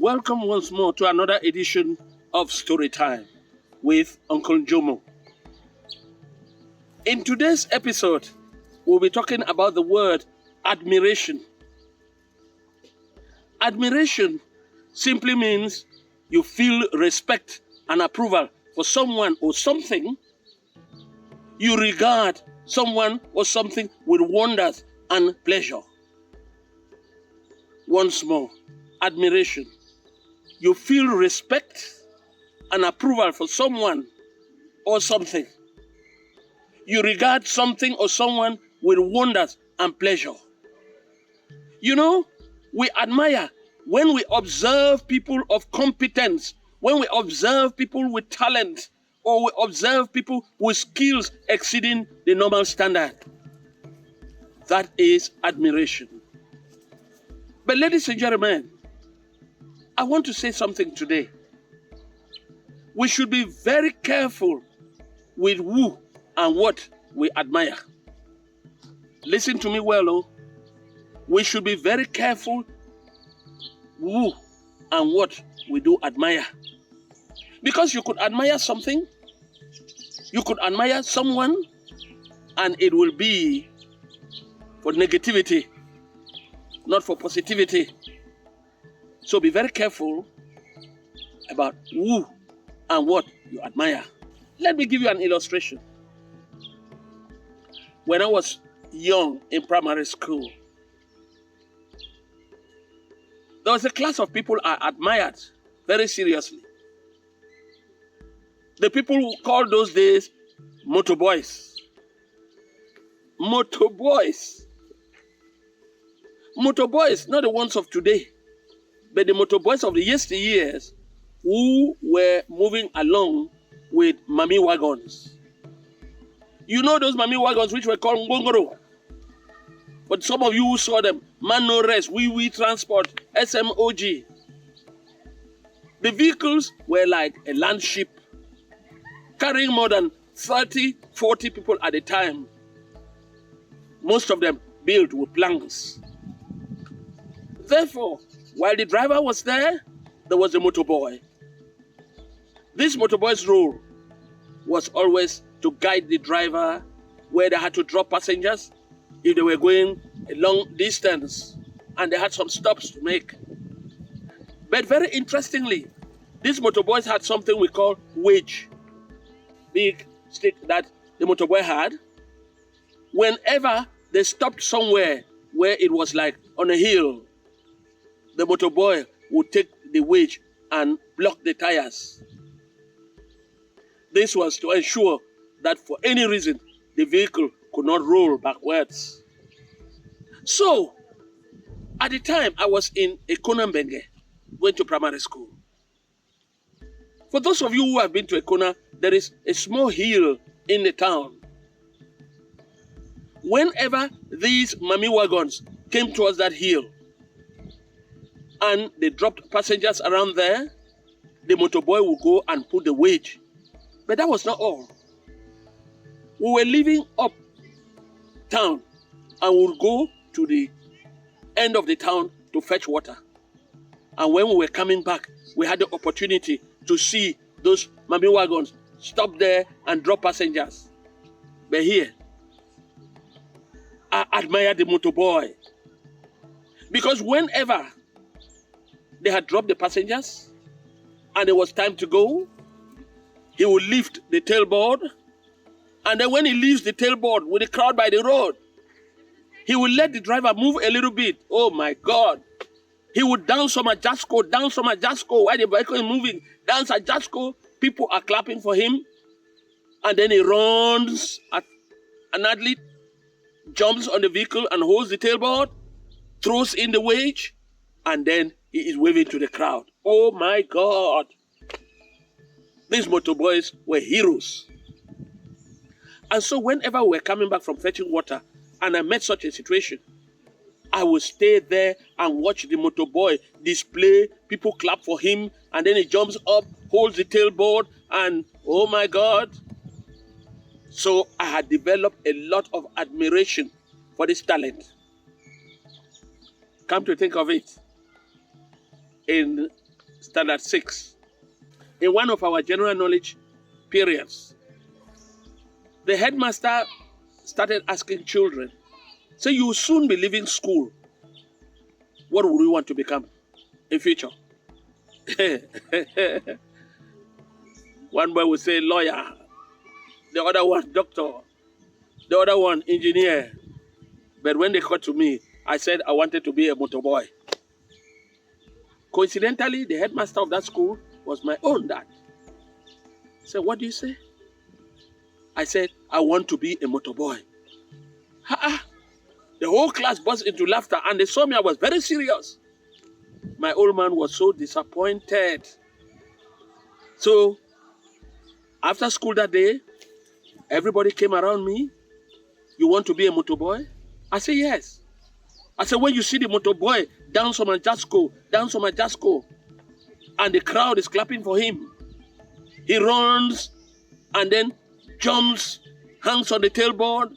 Welcome once more to another edition of Story Time with Uncle Njomo. In today's episode, we'll be talking about the word admiration. Admiration simply means you feel respect and approval for someone or something. You regard someone or something with wonders and pleasure. Once more, admiration. You feel respect and approval for someone or something. You regard something or someone with wonders and pleasure. You know, we admire when we observe people of competence, when we observe people with talent, or we observe people with skills exceeding the normal standard. That is admiration. But ladies and gentlemen, I want to say something today. We should be very careful with who and what we admire. Listen to me well, oh. We should be very careful who and what we do admire. Because you could admire something, you could admire someone, and it will be for negativity, not for positivity. So be very careful about who and what you admire. Let me give you an illustration. When I was young in primary school, there was a class of people I admired very seriously. The people who called those days motor boys. Motor boys. Motor boys, not the ones of today, but the motor boys of the yesteryears who were moving along with mammy wagons. You know those mammy wagons which were called ngongoro? But some of you who saw them, man no rest, wee transport, SMOG. The vehicles were like a land ship, carrying more than 30, 40 people at a time. Most of them built with planks. Therefore, while the driver was there was a motorboy. This motorboy's role was always to guide the driver where they had to drop passengers if they were going a long distance and they had some stops to make. But very interestingly, these motorboys had something we call wedge. Big stick that the motorboy had. Whenever they stopped somewhere where it was like on a hill, the motorboy would take the wedge and block the tires. This was to ensure that for any reason, the vehicle could not roll backwards. So, at the time I was in Ekona Mbenge, going to primary school. For those of you who have been to Ekona, there is a small hill in the town. Whenever these mammy wagons came towards that hill and they dropped passengers around there, the motorboy would go and put the wedge. But that was not all. We were leaving up town and we would go to the end of the town to fetch water. And when we were coming back, we had the opportunity to see those mammy wagons stop there and drop passengers. But here, I admire the motorboy. Because whenever they had dropped the passengers and it was time to go, he would lift the tailboard. And then when he leaves the tailboard with the crowd by the road, he would let the driver move a little bit. Oh my God. He would dance some Ajasco while the vehicle is moving. Dance Ajasco. People are clapping for him. And then he runs at an athlete, jumps on the vehicle and holds the tailboard, throws in the wedge, and then he is waving to the crowd. Oh my God. These motorboys were heroes. And so whenever we were coming back from fetching water and I met such a situation, I would stay there and watch the motorboy display. People clap for him and then he jumps up, holds the tailboard, and oh my God. So I had developed a lot of admiration for this talent. Come to think of it, in standard 6. In one of our general knowledge periods, the headmaster started asking children, so you will soon be leaving school. What would you want to become in future? One boy would say lawyer, the other one doctor, the other one engineer. But when they got to me, I said I wanted to be a motor boy. Coincidentally, the headmaster of that school was my own dad. He said, what do you say? I said, I want to be a motor boy. Ha-ha. The whole class burst into laughter and they saw me, I was very serious. My old man was so disappointed. So, after school that day, everybody came around me. You want to be a motor boy? I said, yes. I said, when you see the motor boy dance on my Jasco, and the crowd is clapping for him, he runs and then jumps, hangs on the tailboard,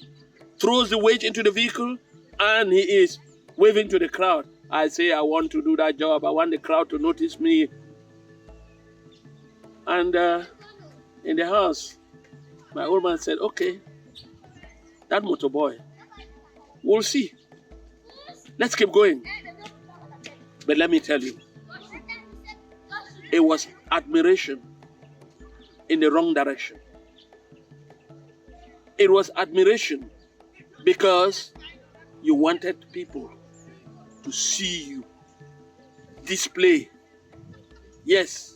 throws the weight into the vehicle, and he is waving to the crowd. I say, I want to do that job. I want the crowd to notice me. And in the house, my old man said, okay, that motor boy, we'll see. Let's keep going. But let me tell you, it was admiration in the wrong direction. It was admiration because you wanted people to see you display. Yes,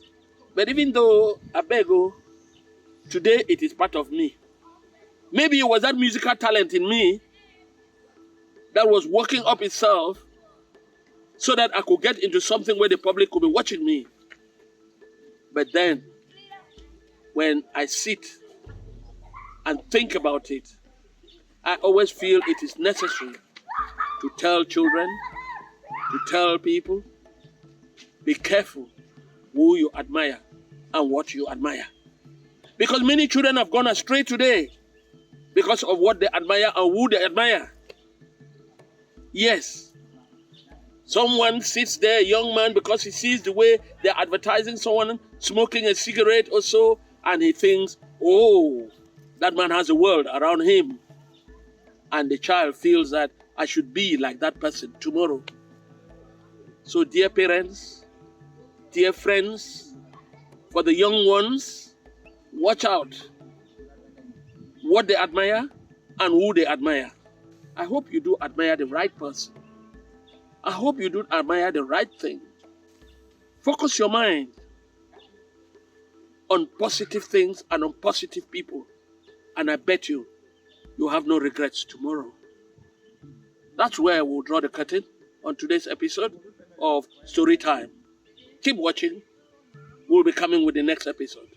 but even though Abego, today it is part of me. Maybe it was that musical talent in me that was working up itself so that I could get into something where the public could be watching me. But then, when I sit and think about it, I always feel it is necessary to tell children, to tell people, be careful who you admire and what you admire. Because many children have gone astray today because of what they admire and who they admire. Yes, someone sits there, a young man, because he sees the way they're advertising someone smoking a cigarette or so, and he thinks, oh, that man has a world around him. And the child feels that I should be like that person tomorrow. So dear parents, dear friends, for the young ones, watch out what they admire and who they admire. I hope you do admire the right person. I hope you do admire the right thing. Focus your mind on positive things and on positive people. And I bet you have no regrets tomorrow. That's where we'll draw the curtain on today's episode of Story Time. Keep watching. We'll be coming with the next episode.